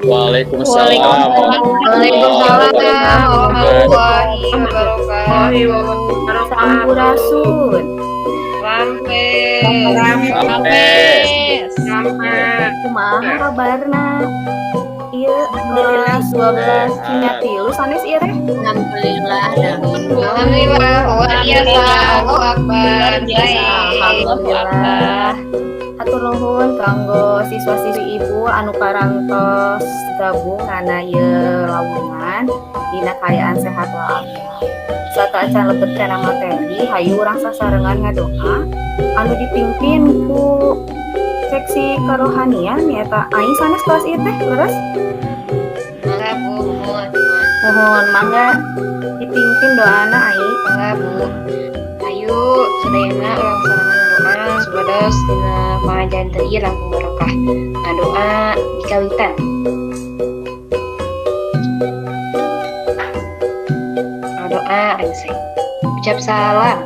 Waalaikumsalam Waalaikumsalam warahmatullahi wabarakatuh. Sampurasun. Rampes. Kumaha kabarna? Ieu 12 Cina tilu sanes ieu teh. Alhamdulillah. Luar biasa. Alhamdulillah. Hatur nuhun kanggo siswa-siswi ibu anu parantos gabung kana ieu lawungan dina kaayaan sehat walafiat. Sata acan lebet kana materi hayu urang sasarengan ngadoa anu dipimpin ku seksi kerohanian nyaeta aing sanes kelas ieu teh leres. Mangga Bu, Mohon mangga dipimpin doana aing. mangga Bu. Ayo sadayana urang sarangan doa supados dina pangajian teu ieu langkung barokah. Ngadoa dikawitan. Doa rengse. Ucap salam.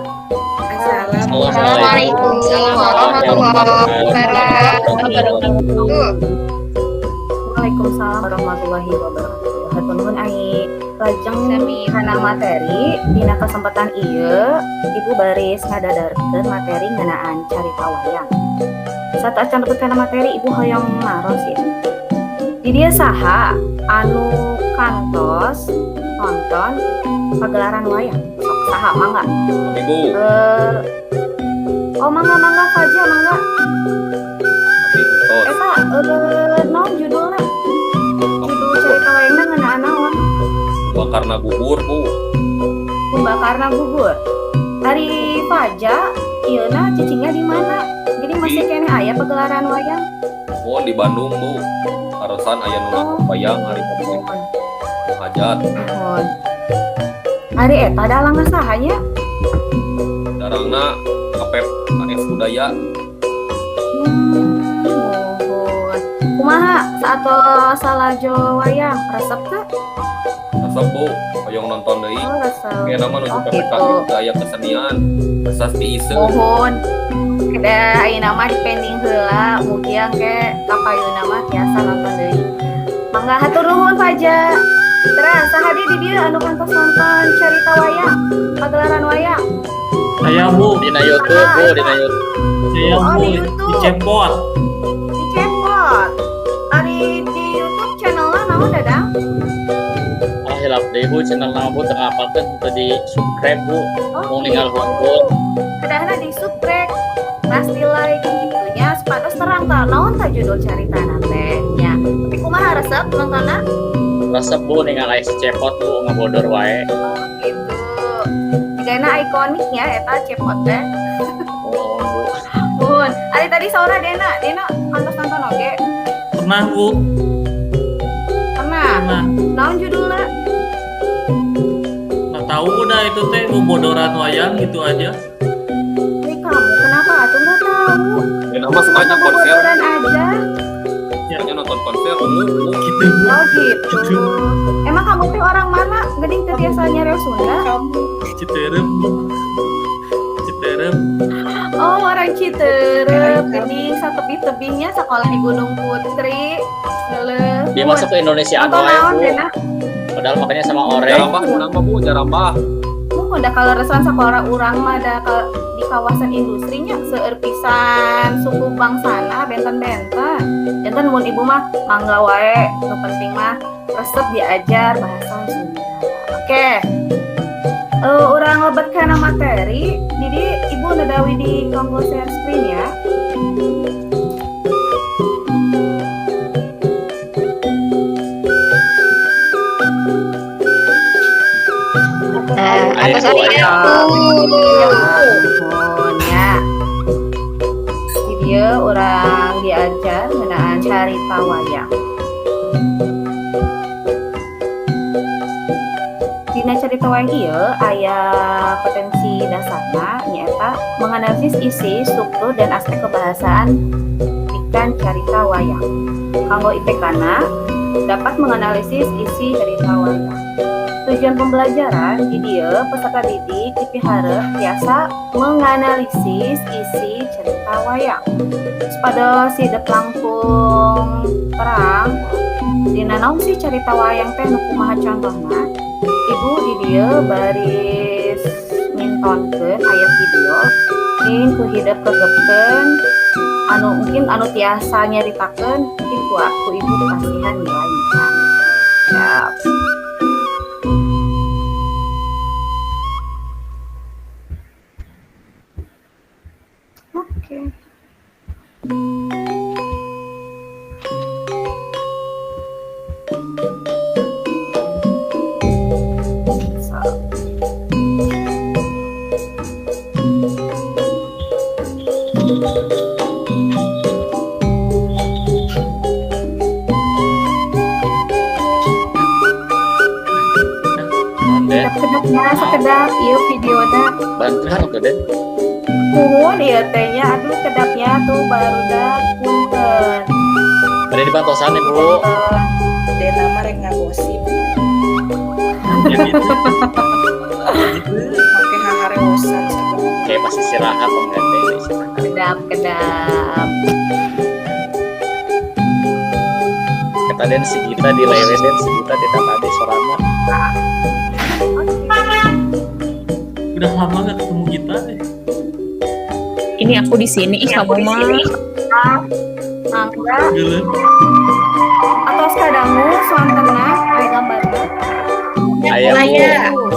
Assalamualaikum warahmatullahi wabarakatuh. Waalaikumsalam warahmatullahi wabarakatuh. Hatur nuhun aing. Lajeng kana materi dina kesempatan ieu ibu baris ngadadarkeun materi ngeunaan carita wayang. Sata acan lebet kana materi ibu hoyong maros ya. Di dieu saha anu kantos nonton pagelaran wayang? Sok saha mangga? Ibu. Oh mangga Faja mangga. Tos. Eta naon judulna? Judul carita wayangna ngeunaan naon? Bakarna bubur, Bu. Bakarna bubur. Hari Faja, ieuna cicingnya di mana? Jadi masih kene aya pagelaran wayang? Oh, di Bandung, Bu. Harusan aya nu nonton wayang hari Kamis hajat. Mohon. Hari eta dalang sahanya? Darangna KPP AS Budaya. Mohon. Kumaha sato salajo wayang resep teh? Resep, Bu. Hoyong nonton deui. Oh, resep. Kena mah nuju PPKI budaya kesenian. Resas diiseu. Mohon. Kada ayeuna mah dipending heula, mugian ke kapayeuna mah tiasa nonton deui. Mangga hatur nuhun Faja. Terus saha di dieu anu kantos nonton carita wayang, pagelaran wayang? Saya Bu, Dina YouTube, Bu, dina YouTube. saya Oh, Bu di di YouTube. Cepot. Di Cepot. Ari di YouTube channelna naon dadang? Ah, hilap deh Bu, channel nama Bu tengah apalkan untuk di subscribe Bu. Oh, Mau ninggal hongkul. Kadahna di subscribe. Pasti like gitunya sepatos terang tah naon tah judul caritana teh nya. Tapi kumaha resep nontonna? Resep Bu ninggal ais cepot Bu ngabodor wae. Oh, gitu. Digana ikoniknya eta Cepot teh. Oh Bu. Mun, ari tadi saura Dena kantos nonton oge. Pernah Bu, Pernah. pernah. Naon judulna? Nggak tahu udah itu teh bobodoran wayang gitu aja. Ini kamu kenapa atuh nggak tahu? Kena mah sukanya konser. Boboran aja. Sukanya nonton konser ungu. Gitu Bu. Oh gitu. Emang kamu teh orang mana? Geuning teh biasa nyareos Sunda? Citerem. Citerem. Oh, orang Citerep. Geuning satebi-tebingnya sekolah di Gunung Putri. Heuleuh. Dia masuk ke Indonesia Nonton wae naon Bu. Dena? Padahal makanya sama orek. Jarambah, nama Bu, Jarambah. Udah kalau resan sekolah urang mah da di kawasan industrinya seueur pisan suku bangsana benten-benten. Janten mun ibu mah mangga wae, nu penting mah resep diajar bahasa Sunda. Oke. Urang lebet kana materi, jadi ibu nadawi di kanggo share screen ya. Atas Ayo, Mohon ya. Video orang diajar ngeunaan carita wayang. Dina carita wayang ieu aya potensi dasarna nyaeta menganalisis isi, struktur dan aspek kebahasaan ikan carita wayang. Kanggo IPK-na dapat menganalisis isi carita wayang. Tujuan pembelajaran di dieu peserta didik dipihareup biasa menganalisis isi cerita wayang. Supados hidup langkung terang dina naon sih cerita wayang teh nu kumaha contohna ibu di dieu baris mintonkeun aya video mungkin ku hidup kegepkeun anu tiasa nyaritakeun mungkin ku ibu kasihan nilainya ya. Oke. Kedapnya sekedap ieu videona bantuan tuh Den. puhun ieu teh nya aduh kedapnya tuh barudak punten. Ada di pantosan nih Bu. Dena mah rek ngagosip Ya gitu. make hahareosan sabang. Kayak pas istirahat pengganti istirahat. Kedap. Kata Den si Gita di lewe Den si Gita di tadi sorana. Udah lama gak ketemu kita deh. Ini aku di sini, ih kamu mah. Angga Gila. atau sekadangu soantena aya gambarna. Ayah Bu.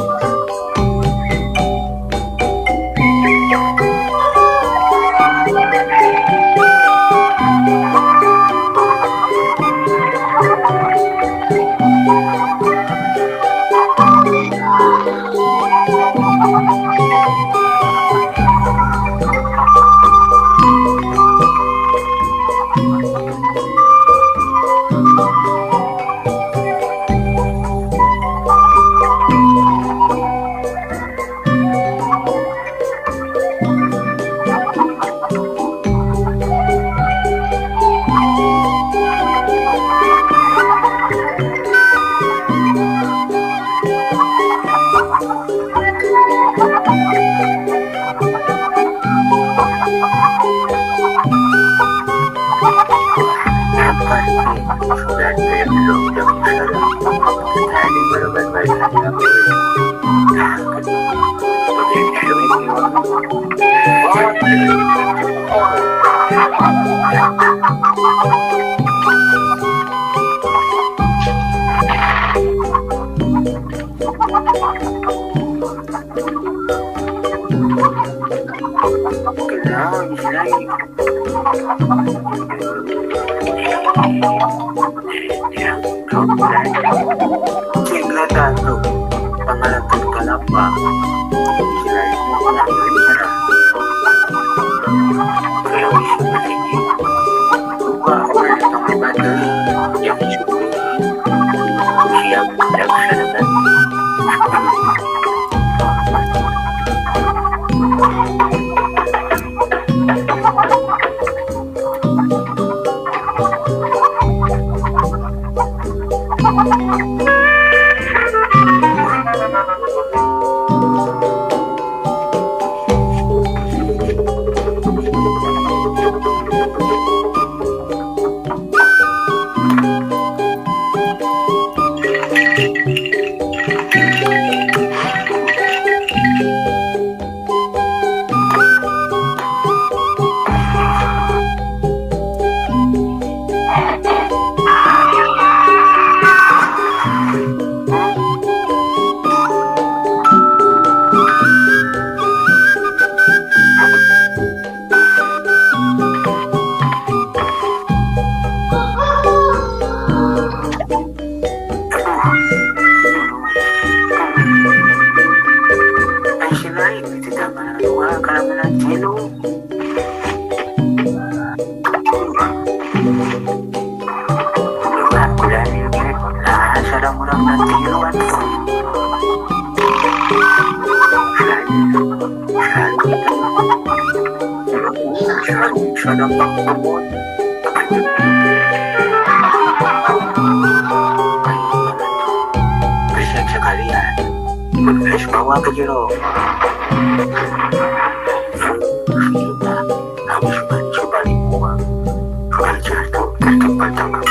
Bawa ke jero. Habis mencoba dibuang, sudah jatuh tertempat tangkap.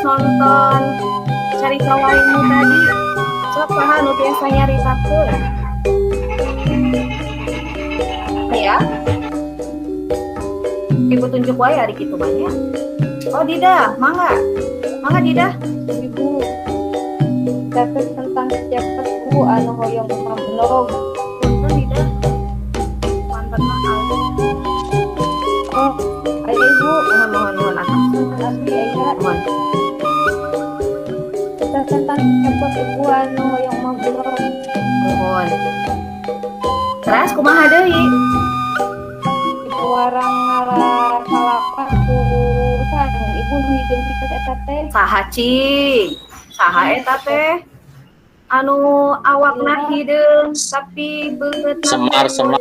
nonton carita wayang tadi. Sok saha nu biasa nyaritakeun? Ya. Ibu tunjuk wae ari kitu banyak. Oh Dida, mangga. Mangga Dida. Ibu dapat tentang cepet bu anu hoyong rumah belum. Punten Dida. Mantan mahal. Oh ayo ibu Mohon atas. nanti ayah Mohon. tentang cepet ibu anu hoyong rumah belum. Mohon. Terus kumaha deui? Ibu warang ngalar kalapa ku sareng ibu nu hideung pikeun eta teh. Saha cing? Saha eta teh? Anu awakna hideung tapi beungeutna Semar.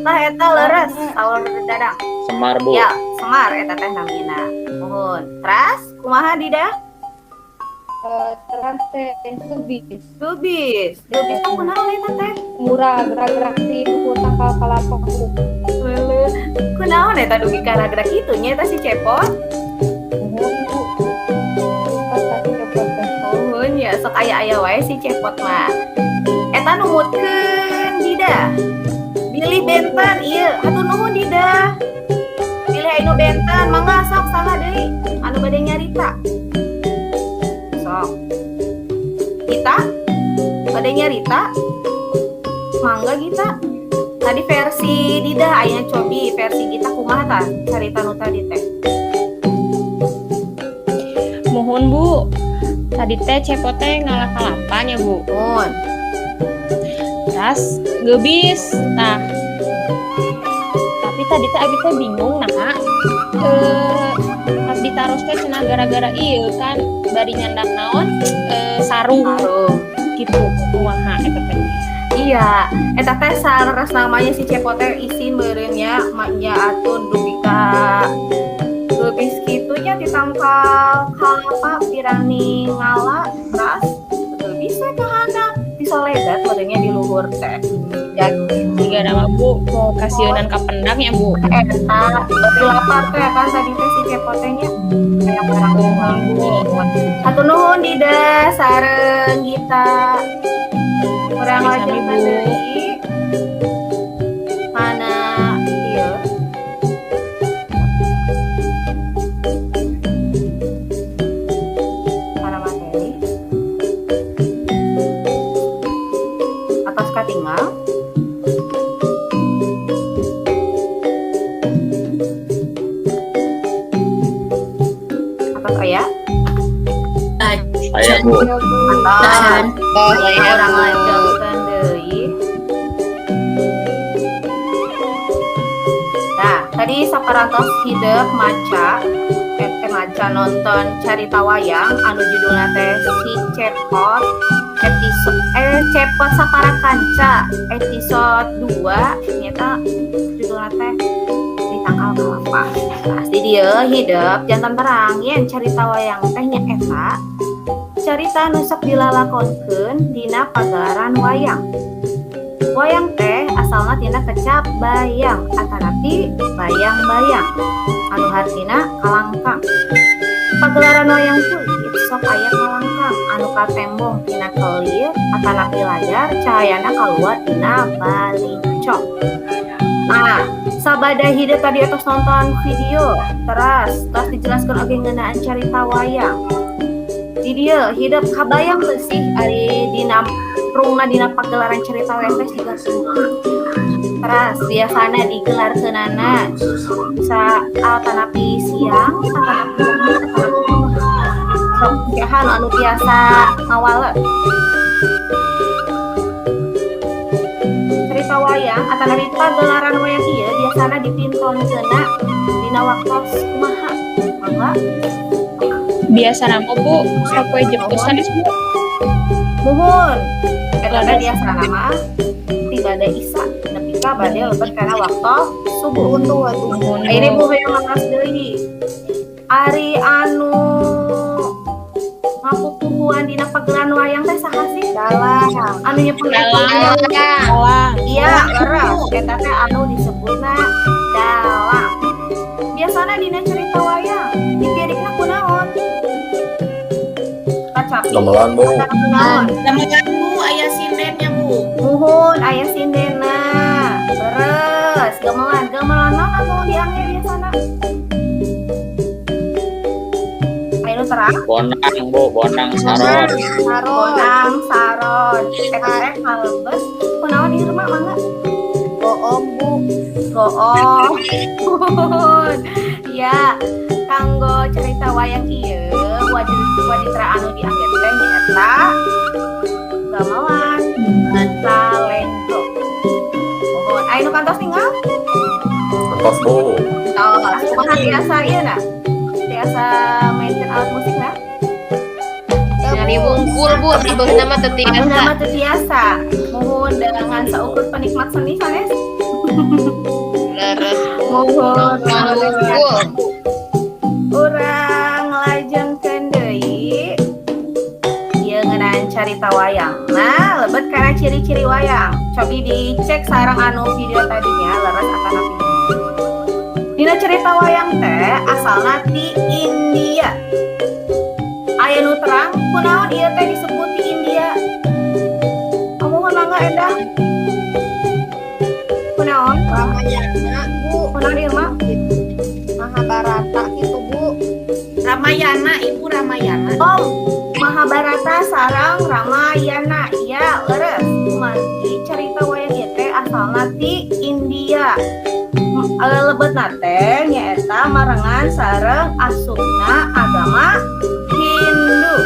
Tah eta leres saur dadang. Semar bu. Ya, Semar eta teh namina. Mohon. Terus kumaha Dida? Terang teh subis Dubis. Dubis teh kunaon eta teh? murah gerak-gerak si buku tangkal kalapa ku. Heuleuh. Kunaon eta dugi kara-gerak kitu nya eta si Cepot? Nuhun ya sok aya wae si Cepot mah. Eta numutkeun Dida. Bilih benten ieu, hatur nuhun Dida. Bilih anu benten mangga sok saha deui anu bade nyarita. Sok. Kita bade nyarita. Mangga kita. Tadi versi Dida aya cobi versi kita kumaha tah carita nu tadi teh. Mohon Bu. Tadi teh cepot teh ngalah kalapanya Bu. Nuhun. Terus gebis. Nah. Tapi tadi teh abi teh bingung nah. Pas ditaros teh cenah gara-gara ieu kan bari nyandak naon sarung Aduh. gitu. Kumaha eta teh. Iya, eta teh sanes namanya si Cepot teh isin meureun nya maknya atun dugi ka geubis kitu nya ditangkal kalapa pirani ngala beras geubis we ka handap disoledat meureun nya di luhur teh. Ya Jika nama Bu mau kasieunan ka pendang ya Bu. eta bari lapar teh kan tadi teh si Cepot teh nya aya barang Hatur nuhun Dida sareng Gita. Kurang aja Sami-sami, Bu. deui. Mana ieu? Para materi. Atas katinggal. Atas aya. Aya bu. Atas. Orang lanjutkan deui. Nah, tadi saparantos hideuk maca nonton carita wayang anu judulna teh si Cepot Cepot Sapara Kanca episode 2 nyata judulna teh ditangkal kalapa. Nah, di dieu hideuk jantan terang yen carita wayang teh nya eta carita nu sok dilalakonkeun dina pagelaran wayang. Wayang teh asalna tina kecap bayang atanapi bayang-bayang anu hartina kalangkang. Pagelaran wayang kulit sok aya kalangkang anu katembong tina kelir atanapi layar cahayana kaluar tina balincong. Nah, sabada hideuk tadi atos nonton video terus dijelaskeun oge ngeunaan carita wayang. Di dieu hidup kabayang teu sih ari dina rungna dina pagelaran carita wayang teh siga kumaha. Terus biasana digelarkeunana atanapi siang, atanapi sok jahan anu biasa ngawaleun. Carita wayang atanapi pagelaran wayang ieu biasana dipintonkeunna dina waktos kumaha? Mangga Biasa nama Bu sapoe jeptusan Bu. Nuhun. Eta teh biasa nama tiba ada Isa nepi ka bade lebet kana waktu subuh untu atuh. Ayeuna Bu hoyong ngaras deui. Ari anu ngapupuhuan dina pagelaran wayang teh saha sih? Dalang. Anu nyepeng Dalang. Iya, leres. Eta teh anu disebutna dalang. Biasana dina cerita wayang dipirikna kunaon? gamelan Bu. Naon? Gamelan Bu, aya sindennya Bu. Muhun aya sindena. Beres, gamelan naon anu diangge biasana? Ayo terang. Bonang saron. Bonang saron. Ek halebet. Kunaon ieu mah mangga? Goom Bu. Goong. Ya, kanggo cerita wayang ieu waditra anu diangge teh nyaeta gamelan talento. Mohon aya nu kantos tinggal? Kantos Bu. Tos, kumaha biasa ieu na? Biasa mainkan alat musik na? Nyari wungkul Bu, ribeuh nama teu Anu nama tiasa. teu biasa. Mohon dengan saukur penikmat seni sanes. Leres Mohon wungkul. urang lajengkeun deui ieu ngeunaan carita wayang. Nah, lebet kana ciri-ciri wayang. Cobi dicek sareng anu video tadinya leres akan api. Dina cerita wayang teh asalna ti India. Aya nu terang kunaon ieu teh disebut ti India? Omongan mangga endah. Kunaon? Ramayana Bu. Kunaon ieu mah? Mahabharata gitu Bu. Ramayana, Ibu Ramayana. Oh, Mahabharata sarang Ramayana. Ya, leres. Kumargi cerita wayang ieu teh asalna ti India. Lebetna teh nyaeta marengan sareng asupna agama Hindu.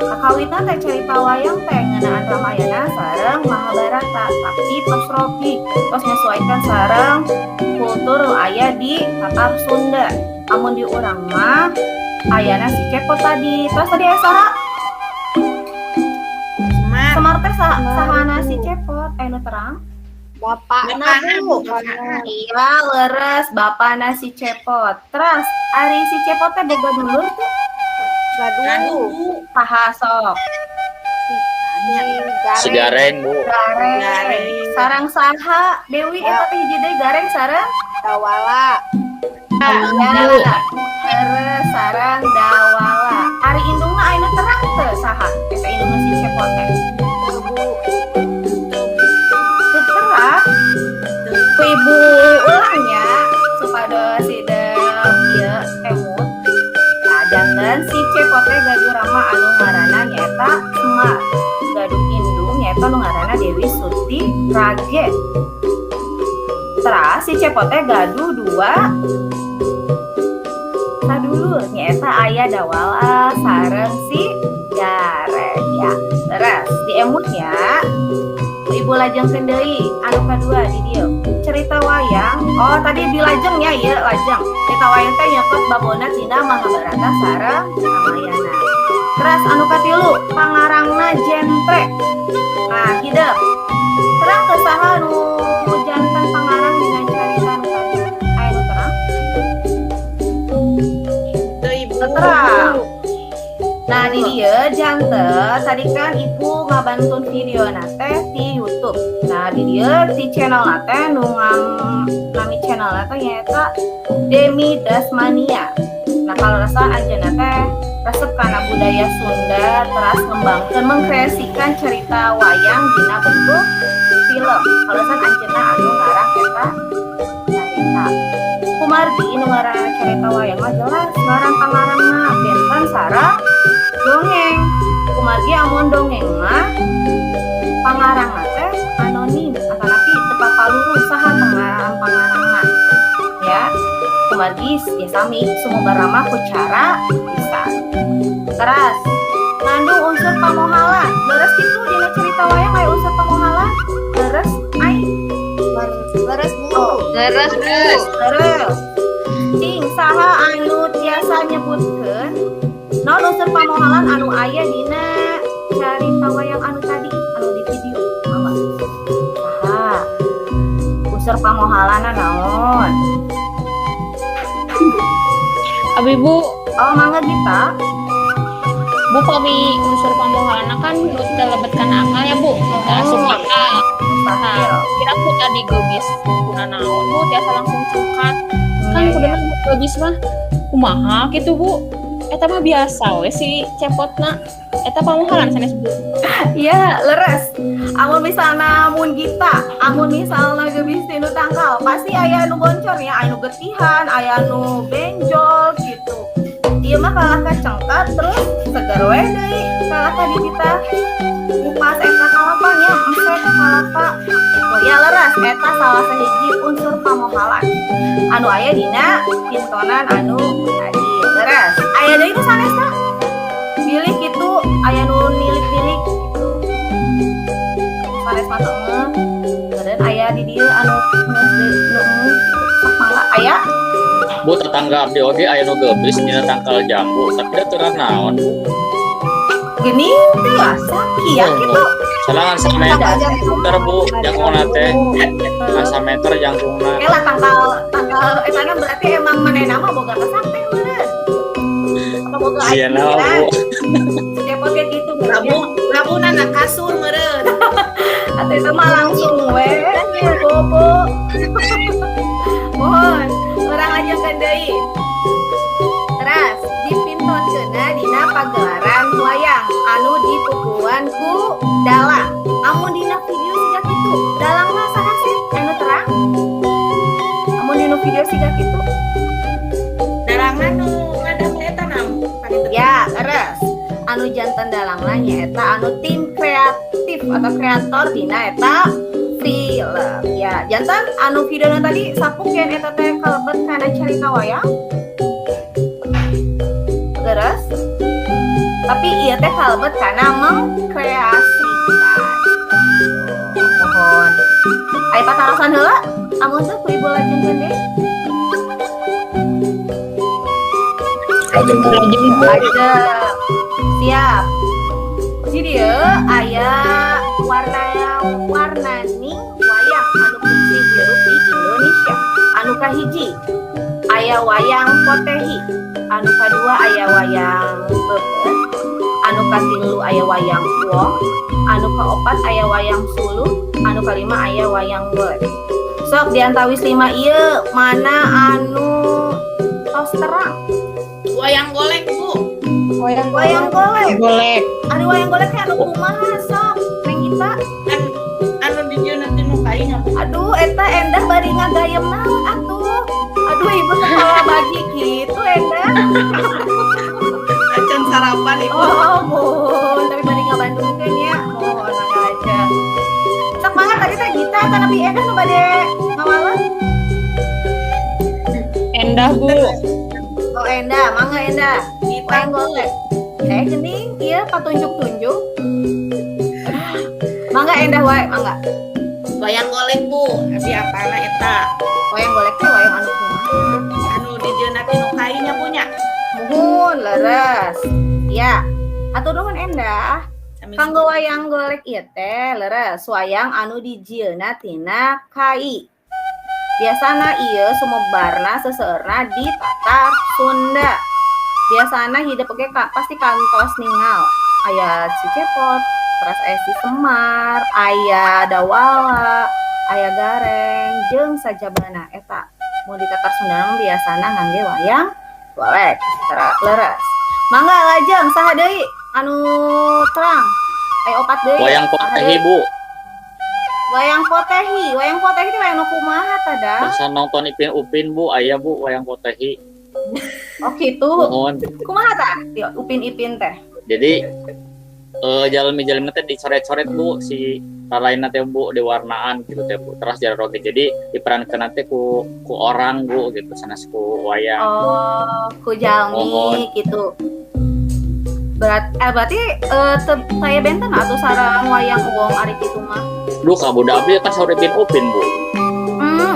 Kakawitna teh cerita wayang teh ngeunaan Ramayana sareng Mahabharata, tapi tos ropi, tos nyesuaikan sareng kultur nu aya di Tatar Sunda. Amun di urang mah ayana si Cepot tadi. Tos tadi aya saha? Semar teh sahana si Cepot? Anu terang? Bapakna Bu. Iya, leres bapana si Cepot. Terus ari si Cepot teh boga dulur tuh Gaduh. saha sok? Si Gareng Bu. Gareng. Sarang saha Dewi eta teh hiji deui gareng sareng Dawala. Dawala. Leres sareng Dawala. Ari indungna aya nu terang teu saha? Eta indungna si Cepot teh. Terang ku ibu ulangnya supados sidem ieu emut adangan si Cepot teh gaduh rama anu ngaranna nyaeta Semar, gaduh indung nyaeta anu ngaranna Dewi Suti Rage. Terus si Cepot teh gaduh dua sadulur nyaeta aya Dawala sareng si Gareng ya. Terus di emutnya ibu lajengkeun deui anu kadua di dieu cerita wayang. Oh tadi dilajeng ya ieu lajeng cerita wayang teh nyokot babona tina Mahabharata sareng Ramayana. Terus anu katilu pangarangna Jentre. Nah hideuk terang teu saha nu janten pangarang dina carita anu tadi aya nu terang? Teu Ibu. Terang. Nah di dia janten tadi kan ibu ngabantun video teh di YouTube. Nah di dia di channel teh nu nami channel teh nyaeta Demi Dasmania. Nah kalau rasa anjeunna teh resep kana budaya Sunda terus ngembangkeun mengkreasikan cerita wayang dina bentuk film. Kalau rasa anjeunna anu ngarang eta cerita. Kumargi nu ngarang cerita wayang mah jelas ngarang pangarangna benten sareng dongeng. Kumargi amun dongeng mah pangarangna teh anonim atanapi teu papaluru saha pangarangna. Ya, kumargi ya sami sumubar mah ku cara bisa. Terus ngandung unsur pamohalan. Leres kitu dina cerita wayang aya unsur pamohalan. Leres ai. Leres Bu. Oh, Leres Bu. leres. Cing saha anu tiasa nyebutkeun naon unsur pamohalan anu aya dina carita wayang anu tadi anu di video mama saha unsur pamohalana naon? Abi Bu, Oh mangga kita Bu kami unsur pamohalana kan teu lebet kana akal ya Bu, teu asup akal. mustahil. Nah, kira ku tadi geubis kuna naon Bu, tiasa langsung cungkat. Kan kuduna geubis mah kumaha gitu Bu. Eta mah biasa we si Cepotna. Eta pamuhalan sanes Bu. Iya, leres. Amun misalna mun Gita, amun misalna gebis tinu tangkal, pasti aya nu boncor ya, aya nu getihan, aya nu benjol gitu. Ieu mah kalah kacengkat terus segar we deui kalah ka di kita. Upas eta kalapanya, empet kalapa. Oh ya leres, eta salah sahiji unsur pamohalan. Anu aya dina pintonan anu tadi leres. Aya deui nu sanesna. Pilih gitu, aya nu nilik-nilik gitu. Sanes mah tengah. Kemudian aya di dieu anu geus mangga aya. Bu tetangga abdi oge aya nu geubis dina tangkal jambu, tapi da teu naon Bu. Gini biasa kieu gitu. Salangan sameter Bu, jangkungna teh. Sameter jangkungna. Lah tangkal eta berarti emang manehna mah boga kesakti meureun. Apa boga Sia naon Bu. Setiap oge gitu Rabuna na kasur meureun. atuh itu mah langsung we bobo. Mohon urang lanjutkeun deui. Teras dipintonkeunna dina pagelaran wayang anu dipupuan ku dalang. Amun dina video siga kitu, dalangna saha sih? Anu terang? Amun dina video siga kitu. Dalangna nu ngadam eta naon? Ya, leres. Anu janten dalangna nyaeta anu tim kreatif atau kreator dina eta film. Ya, janten anu videona tadi sapuk yen eta teh kalebet kana carita wayang. Leres. Tapi ieu teh kalebet kana mengkreasikan. Mohon. Aya patarosan heula? Amun teh ku Ibu lajengkeun deui. Lajeng Bu. Ada. Siap. Jadi aya warna-warni wayang anu fungsi hirup di Indonesia. Anu kahiji aya wayang Potehi, anu kadua aya wayang Beubeut, anu katilu aya wayang Wong, anu kaopat aya wayang Suluh, anu kalima aya wayang Golek. Sok diantawis 5 ieu mana anu tos terang? Wayang golek Bu. Wayang golek. Golek. Ari wayang golek teh anu kumaha sok? Neng Gita. Kan anu di dieu nanti nu kain apa? Aduh, eta endah bari ngagayem naon atuh. Aduh, Ibu kepala bagi gitu endah. Acan sarapan Ibu. Oh, mohon, tapi bari ngabandungkeun ya. Mohon mangga aja. Sok mangga tadi teh Gita eta nepi endah nu bade ngawala. Endah Bu. Oh, endah, mangga endah. Wayang golek. Geuning ieu patunjuk-tunjuk. Mangga endah wae, mangga. Wayang golek Bu. Abi apana eta? Wayang golek teh wayang anu kumaha? Anu di dieu nanti nu kainnya punya. Muhun leres. Ya. Atur nuhun endah. Kanggo wayang golek ieu teh leres wayang anu dijieuna tina kai. Biasana ieu sumebarna seseueurna di Tatar Sunda. Biasana hidup oge pasti kantos ningal. Aya Cicepot, terus aya Si Semar, aya Dawala, aya Gareng, jeung sajabana eta. Mun di Tatar Sunda biasana ngangge wayang golek. Leres. Mangga lajeng saha deui anu terang? Aya 4 deui. Wayang Potehi Bu. Wayang Potehi teh wayang nu kumaha tada? Masa nonton Ipin Upin Bu, aya Bu wayang Potehi. Oh gitu. Mohon. Kumaha tah? Upin Ipin teh. Jadi jalmi-jalmi teh dicoret-coret Bu si lainna teh Bu diwarnaan gitu teh Bu. Terus jalan roti. Jadi diperankeun teh ku orang Bu gitu sanes ku wayang. Oh, ku jalmi gitu. Berarti saya benten atau sarang wayang wong ari kitu mah. Duh kabudak abdi kan saur Ipin Upin Bu.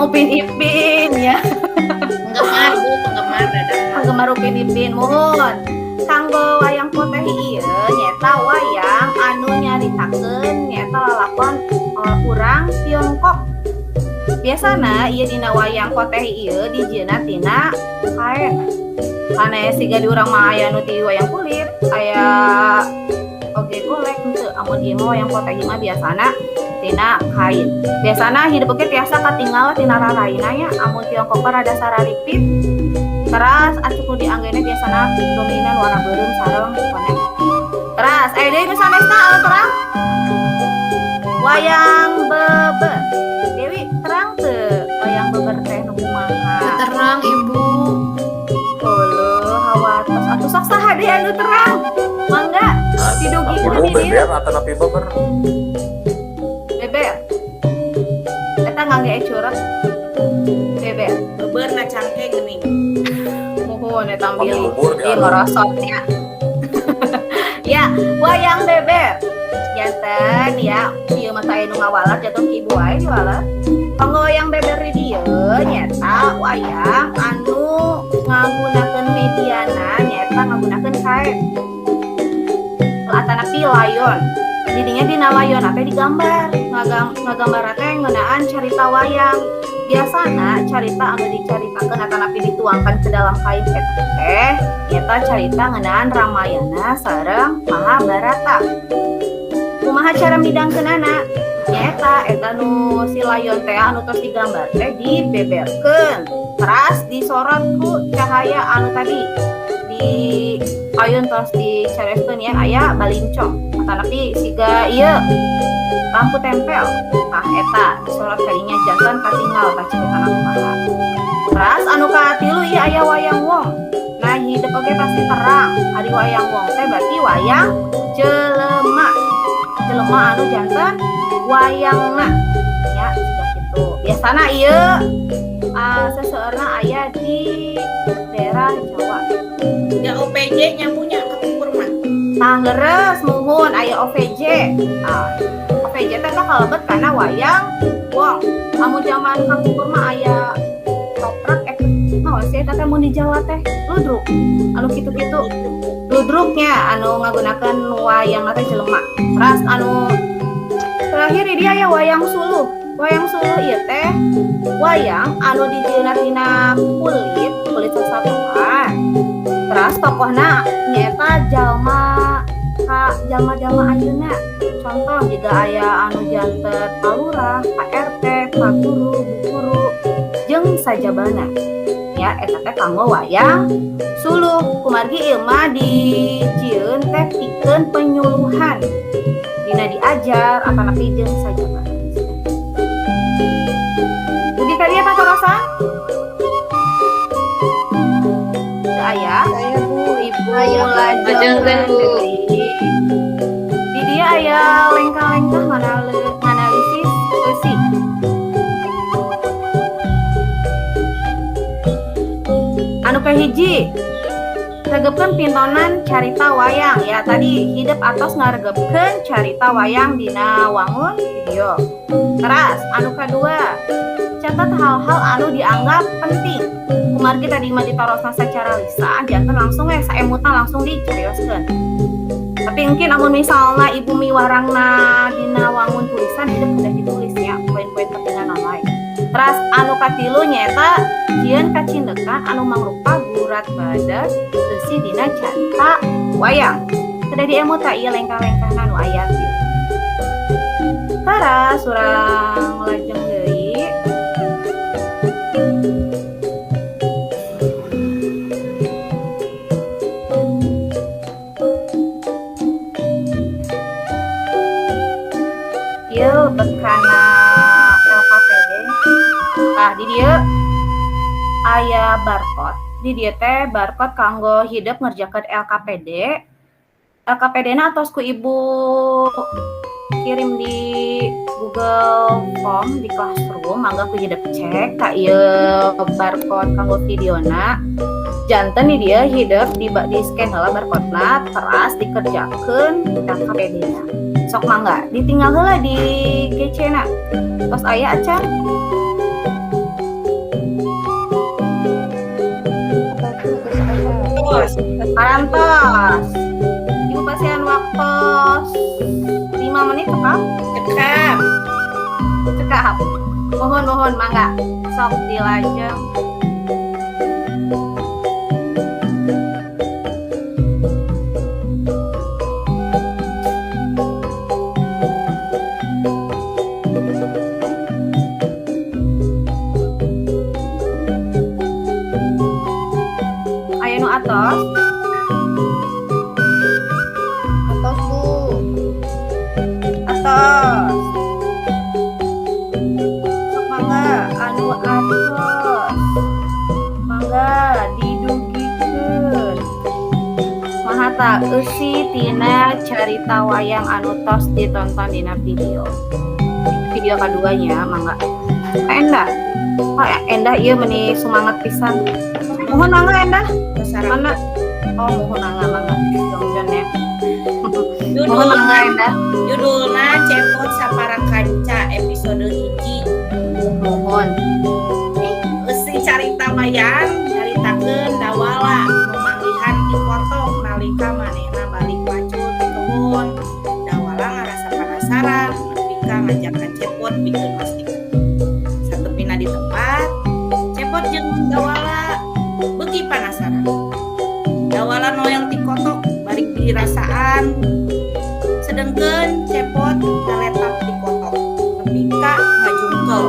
Upin Ipin ya. Penggemar Bu, penggemar dadah. Penggemar Upin Ipin mohon. Kanggo wayang Potehi ieu nyaeta wayang anu nyaritakeun nyaeta lalakon urang Tiongkok. Biasana ieu dina wayang Potehi ieu dijieuna tina kain. Sanes siga di urang mah aya nu ti wayang kulit, aya oge golek henteu. Amun ieu mah wayang Potehi mah biasana tina kain. Biasana hidup oge tiasa katinggal tina raraina nya. Amun Tiongkok rada sararipit. Teras asup nu dianggena biasana dominan warna beureum sareng koneng. Teras, deui nu sanesna terang. Wayang beber. Dewi terang teu wayang beber teh nu kumaha? Terang ibu. Heueuh hawatos atuh sok saha deui anu terang. Mangga sidugikeun Ibu di dieu. beber atau napi beber? Beber. Eta ngangge curug. Beber. Beber na cangke geuning. Muhun eta ambil Bubur, ieu ya. merosotnya. Ya, wayang beber. Janten ya, ieu mah saya nu ngawalat jatuh ki ibu wae diwalat. Kanggo wayang beber di dieu nyata wayang anu ngagunakeun mediana nyata ngagunakeun kain. Latana pi layon. Didinya dina layon teh digambar. Ngagambar teh ngeunaan carita wayang. Biasana carita anu dicaritakeun atanapi dituangkan ke dalam kain eta teh nyata carita ngeunaan Ramayana sareng Mahabharata. Kumaha cara midangkeunana? Nyata eta nu si layon teh anu tos digambar teh dibeberkeun, teras disorot ku cahaya anu tadi di ayun tos dicareskeun ya aya balincong. Atanapi siga ieu lampu tempel. Tah eta disorot kadinya janten katinggal ka caritana kumaha. Teras anu katilu ieu aya wayang wong. Nah hideuk oge pasti terang. Ari wayang wong teh berarti wayang jelema. Jelema anu janten wayangna ya sudah gitu. Biasana ieu seseorang aya di daerah Jawa. Ya OPJ nyampunya ke Tukur mah. Nah leres muhun aya OVJ. OVJ teh kalebet kana wayang wong. Amun zaman Kang mah aya toprak naon sih eta teh mun di Jawa teh ludruk. Anu kitu-kitu. Ludruknya anu ngagunakeun wayang teh jelema. Teras anu terakhir dia aya wayang suluh. Wayang suluh ieu teh wayang anu dijieunna tina kulit sasatuan. Teras tokohna nyaeta jalma-jalma ayeuna. Contoh jika aya anu janten palurah, PRT, Pak Guru, Bu Guru, jeung sajabana. Ya eta teh kanggo wayang suluh. Kumargi ieu mah dijieun teh pikeun penyuluhan. Dina diajar atanapi jeung sajabana. Dugi ka dieu patorosan? Teu aya? Saya Bu. Ibu Lajengkeun, Bu. Di dia aya lengkah-lengkah nganalisis besi. Anu kahiji regepkeun pintonan carita wayang ya tadi hidup atos ngaregepkeun carita wayang dina wangun video. Teras anu kadua catat hal-hal anu dianggap penting. Kumargi tadi mah ditarosna secara lisan janten langsung saemutna langsung dicarioskeun. Tapi mungkin amun misalna ibu miwarangna dina wangun tulisan hidup udah ditulis ya poin-poin pentingan lain. Teras anu katilu nyaeta jieun kacindekan anu mangrupa gurat badas besi dina carita wayang. Teu diemut ka ieu lengkah-lengkahna anu aya ieu. Tara surang lajeng deui. Ieu bekana LKPD. Nah, di dieu aya barcode. Di dieu teh barcode kanggo hidup ngerjakeun LKPD. LKPD-na tos ku ibu kirim di Google Form di Classroom, mangga ku hidup cek ka ieu barcode kanggo videona. Janten di dia hidup di scan heula barcode-na, teras dikerjakeun LKPD-na. Sok mangga ditinggal heula di GC-na. Tos aya acan. Parantos. Ibu pasien waktu 5 menit tekap. Cekap. Mohon mangga. Sok dilajeng. Atos eta eusi tina carita wayang anu tos ditonton dina video keduanya mangga Endah Endah ieu meuni semangat pisan mohon mangga Endah mana mohon mangga jongjon ya mohon mangga Endah Judulna Cepot Sapara Kanca episode 1 mohon Eusi carita wayang nyaritakeun dawala memanggihan di kotok nalika manehna balik macul di kebun. Dawala ngarasa penasaran nepi ka ngajakan Cepot bikin mastikan. Satepina di tempat, Cepot jeung dawala beuki penasaran. Dawala noyong ti kotok balik dirasaan. Sedengkeun Cepot ngaletak di kotok nepi ka ngajungkel.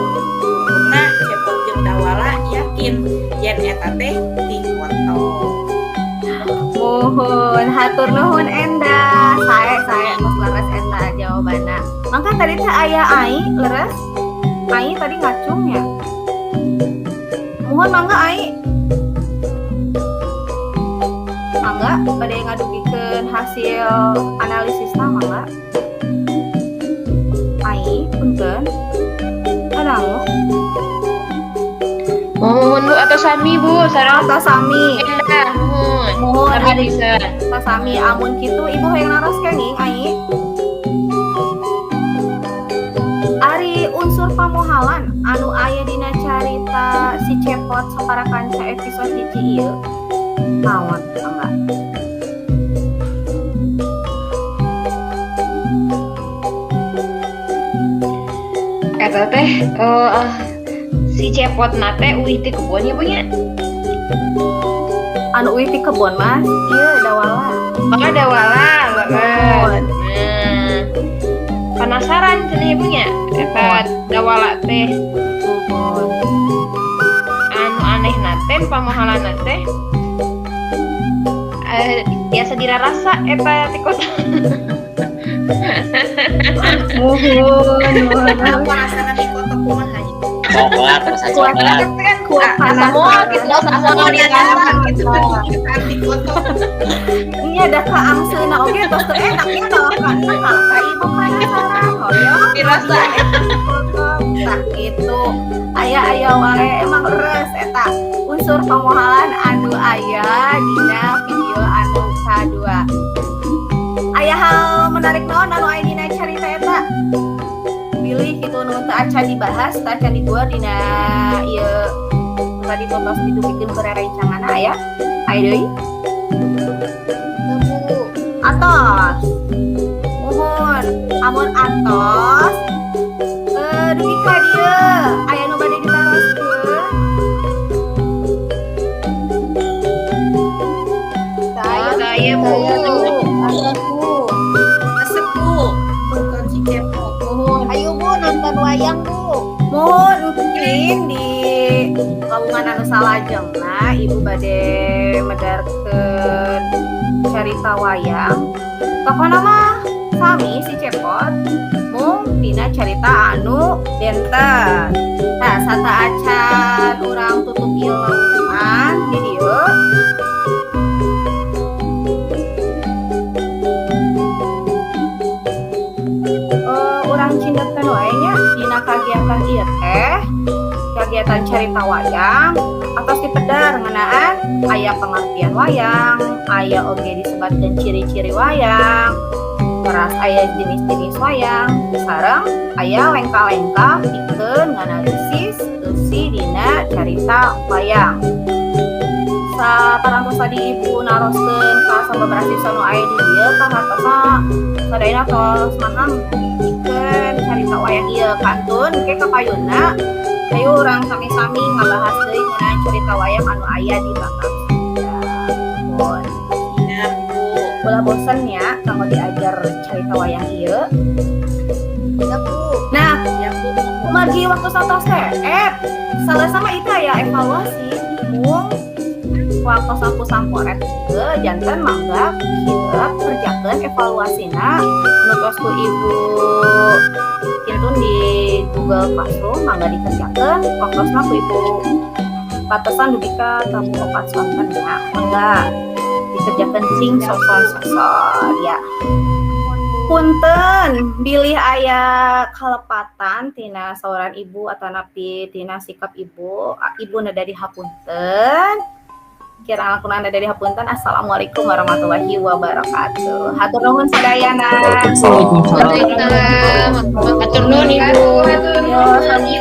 Karena Cepot jeung dawala yakin yen eta teh di kotok. mohon hatur nuhun Endah saya mos leres eta jawabanna mangka tadi teh aya ai leres ai tadi ngacung ya mohon mangga ai mangga bade ngadugikeun hasil analisisna mangga ai punten adangu Mohon Bu atau Sami Bu, sareng Kata Sami Endah, mohon Sami ari bisa. Kata Sami amun kitu ibu hayang naros kenging ai ari unsur pamohalan anu aya dina carita si Cepot Sapara Kanca episode 1 ieu naon mangga Eta teh si Cepot nate uih ti kebun ya Bu nya. anu uih ti kebon Mas ieu dawala Maka dawala, leres. Penasaran cenah Ibu nya. Eta dawala teh mohon anu aneh nate pamohalan nate biasa dirarasa eta ti kota. mohon Apa rasana di kotok kumaha nya? Coklat rasa coklat. kuat panas Gitu asa mau dirarasa Gitu di kotok. iya dah kaangseuna oge tos teu enak ya tah kan ka ibu penasaran hoyong dirasa. tah kitu aya wae emang leres eta unsur pamohalan anu aya dina video anu kadua aya hal menarik naon anu aya dina carita eta pilih kitu nu teu acan dibahas teu acan dibuat dina ieu tadi totos didupikeun bererencangan aya deui atos mohon amun atos dugi ka dieu aya nu bade ditaroskeun Saya Bu. Resep Bu, bukan si Cepot. Ayo Bu nonton wayang Bu. mohon mungkin di Kaungan anu salajengna ibu bade medarkeun carita wayang kapana mah sami si Cepot mung dina carita anu benten nah sata acan urang tutup ieu lamungan di dieu urang cindekeun wae nya dina kagiatan ieu teh kagiatan carita wayang atos dipedar ngeunaan aya pengertian wayang aya oge disebatkeun ciri-ciri wayang teras aya jenis-jenis wayang sareng aya lengka-lengka pikeun nganalisis eusi dina carita wayang saparantos tadi ibu naroskeun ka sababaraha anu aya di dieu ka hartosna sadayana tos maham pikeun carita wayang ieu kantun ke kapayunna ayo urang sami-sami ngabahas deui ngeunaan carita wayang anu aya di belakang. Bon. Iya Bu. Ulah bosen ya kanggo diajar carita wayang ieu. Ya Bu. Nah, Ya Bu. kumagi waktu satos teh salah sama itu ya evaluasi mung waktu sampo-samporet ieu janten mangga kita kerjakeun evaluasina nu tos ku ibu itu di Google Classroom mangga dikerjakeun waktosna ku ibu patesan dugi ka tamu opat sonten ya mangga dikerjakan cing soson ya. Punten bilih aya kalepatan tina sauran ibu atau napi tina sikap ibu nada di hapunten. Kirang aku nanda dari hapunten. Assalamualaikum warahmatullahi wabarakatuh. Hatur nuhun sadayana. Waalaikumsalam. Hatur nuhun Ibu. Yo, sami.